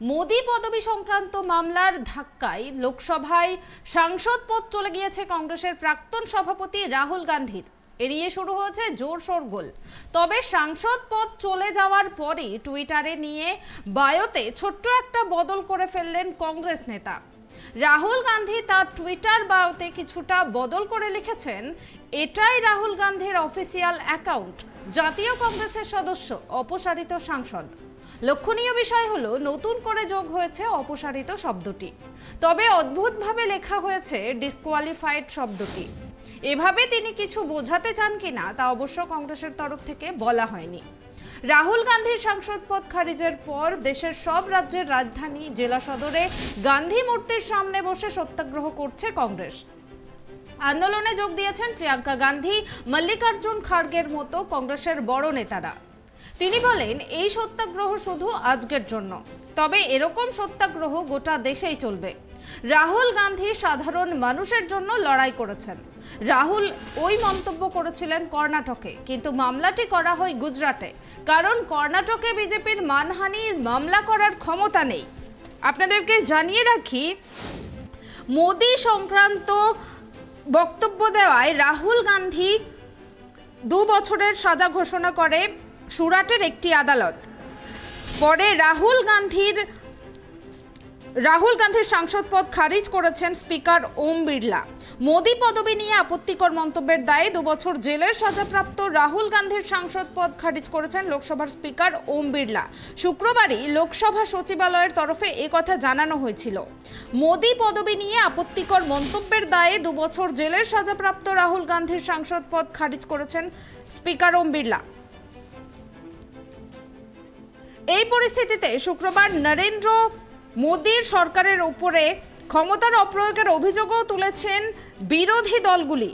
মোদি পদবী সংক্রান্ত মামলার ধাক্কায় লোকসভায় সাংসদ পদ চলে গিয়েছে কংগ্রেসের প্রাক্তন সভাপতি রাহুল গান্ধীর। এড়িয়ে শুরু হয়েছে জোর শোরগোল। তবে সাংসদ পদ চলে যাওয়ার পরই টুইটারে নিয়ে বায়োতে ছোট্ট একটা বদল করে ফেললেন কংগ্রেস নেতা। রাহুল গান্ধী তার টুইটার বায়োতে কিছুটা বদল করে লিখেছেন, এটাই রাহুল গান্ধীর অফিসিয়াল অ্যাকাউন্ট, জাতীয় কংগ্রেসের সদস্য, অপসারিত সাংসদ। লক্ষণীয় বিষয় হলো নতুন করে যোগ হয়েছে অপসারিত শব্দটি, তবে অদ্ভুতভাবে লেখা হয়েছে ডিসকোয়ালিফাইড শব্দটি। এভাবে তিনি কিছু বোঝাতে চান কিনা তা অবশ্য কংগ্রেসের তরফ থেকে বলা হয়নি। রাহুল গান্ধীর সাংসদ পদ খারিজের পর দেশের সব রাজ্যের রাজধানী জেলা সদরে গান্ধী মূর্তির সামনে বসে সত্যাগ্রহ করছে কংগ্রেস। আন্দোলনে যোগ দিয়েছেন প্রিয়াঙ্কা গান্ধী, মল্লিকার্জুন খাড়গের মতো কংগ্রেসের বড় নেতারা। তিনি বলেন, এই সত্যাগ্রহ শুধু আজকের জন্য, তবে এরকম সত্যাগ্রহ গোটা দেশেই চলবে। রাহুল গান্ধী সাধারণ মানুষের জন্য লড়াই করেছেন। রাহুল ওই মন্তব্য করেছিলেন কর্ণাটকে, কিন্তু মামলাটি করা হয় গুজরাটে, কারণ কর্ণাটকে বিজেপির মানহানির মামলা করার ক্ষমতা নেই। আপনাদেরকে জানিয়ে রাখি, মোদি সংক্রান্ত বক্তব্য দেওয়ায় রাহুল গান্ধী 2 বছরের সাজা ঘোষণা করে সুরাটের একটি আদালত। পরে রাহুল গান্ধীর সাংসদ পদ খারিজ করেছেন স্পিকার ওম বিড়লা। মোদি পদবি নিয়ে আপত্তিকর মন্তব্যের দায়ে 2 বছর জেলের সাজাপ্রাপ্ত রাহুল গান্ধীর সাংসদ পদ খারিজ করেছেন লোকসভার স্পিকার ওম বিড়লা। শুক্রবারই লোকসভা সচিবালয়ের তরফে একথা জানানো হয়েছিল। মোদি পদবি নিয়ে আপত্তিকর মন্তব্যের দায়ে 2 বছর জেলের সাজাপ্রাপ্ত রাহুল গান্ধীর সাংসদ পদ খারিজ করেছেন স্পিকার ওম বিড়লা। এই পরিস্থিতিতে শুক্রবার নরেন্দ্র মোদির সরকারের উপরে ক্ষমতার অপ্রয়োগের অভিযোগও তুলেছেন বিরোধী দলগুলি।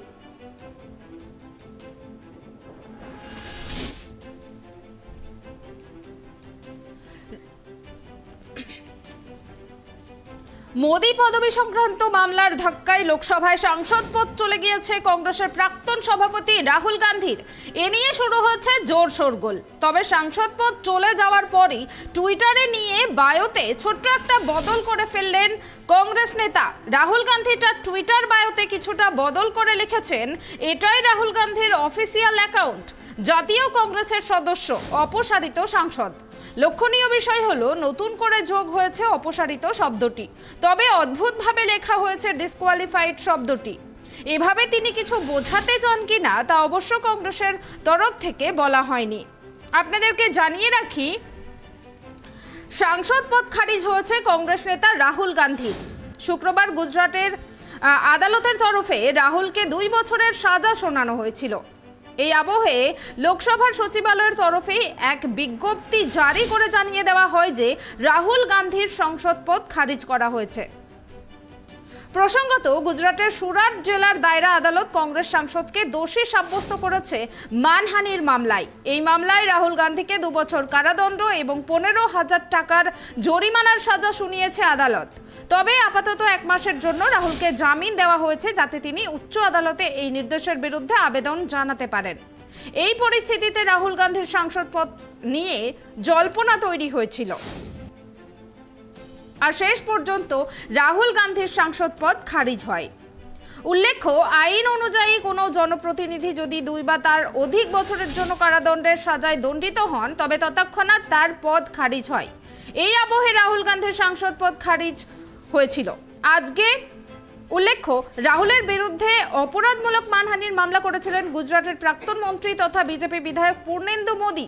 মোদি পদবী সংক্রান্ত মামলার ধাক্কায় লোকসভায় সাংসদ পদ চলে গিয়েছে কংগ্রেসের প্রাক্তন সভাপতি রাহুল গান্ধীর। এ নিয়ে শুরু হচ্ছে জোর শোরগোল। তবে সাংসদ পদ চলে যাওয়ার পরই টুইটারে নিয়ে বায়োতে ছোট্ট একটা বদল করে ফেললেন কংগ্রেস নেতা। রাহুল গান্ধী তার টুইটার বায়োতে কিছুটা বদল করে লিখেছেন, এটাই রাহুল গান্ধীর অফিসিয়াল অ্যাকাউন্ট, জাতীয় কংগ্রেসের সদস্য, অপসারিত সাংসদ। লক্ষণীয় বিষয় হলো নতুন করে যোগ হয়েছে অপসারিত শব্দটি, তবে অদ্ভুতভাবে লেখা হয়েছে ডিসকোয়ালিফাইড শব্দটি। এভাবে তিনি কিছু বোঝাতে চান কিনা তা অবশ্য কংগ্রেসের তরফ থেকে বলা হয়নি। আপনাদেরকে জানিয়ে রাখি, সাংসদ পদ খারিজ হয়েছে কংগ্রেস নেতা রাহুল গান্ধী। শুক্রবার গুজরাটের আদালতের তরফে রাহুলকে 2 বছরের সাজা শোনানো হয়েছিল। এই আবহে লোকসভার সচিবালয়ের তরফে এক বিজ্ঞপ্তি জারি করে জানিয়ে দেওয়া হয় যে রাহুল গান্ধীর সংসদ পদ খারিজ করা হয়েছে। প্রসঙ্গত, গুজরাটের সুরাট জেলার দায়রা আদালত কংগ্রেস সাংসদকে দোষী সাব্যস্ত করেছে মানহানির মামলায়। এই মামলায় রাহুল গান্ধীকে 2 বছর কারাদণ্ড এবং 15,000 টাকার জরিমানার সাজা শুনিয়েছে আদালত। তবে আপাতত 1 মাসের জন্য রাহুলকে জামিন দেওয়া হয়েছে, যাতে তিনি উচ্চ আদালতে এই নির্দেশের বিরুদ্ধে আবেদন জানাতে পারেন। এই পরিস্থিতিতে রাহুল গান্ধীর সাংসদ পদ নিয়ে জল্পনা তৈরি হয়েছিল, আর শেষ পর্যন্ত রাহুল গান্ধীর সাংসদ পদ খারিজ হয়। উল্লেখ্য, আইন অনুযায়ী কোনো জনপ্রতিনিধি যদি 2 বা তার অধিক বছরের জন্য কারাদণ্ডের সাজায় দণ্ডিত হন, তবে তৎক্ষণাৎ তার পদ খারিজ হয়। এই আবহে রাহুল গান্ধীর সাংসদ পদ খারিজ হয়েছিল। আজকে উল্লেখ্য, রাহুলের বিরুদ্ধে অপরাধমূলক মানহানির মামলা করেছিলেন গুজরাটের প্রাক্তন মন্ত্রী তথা বিজেপি বিধায়ক পূর্ণেন্দু মোদী।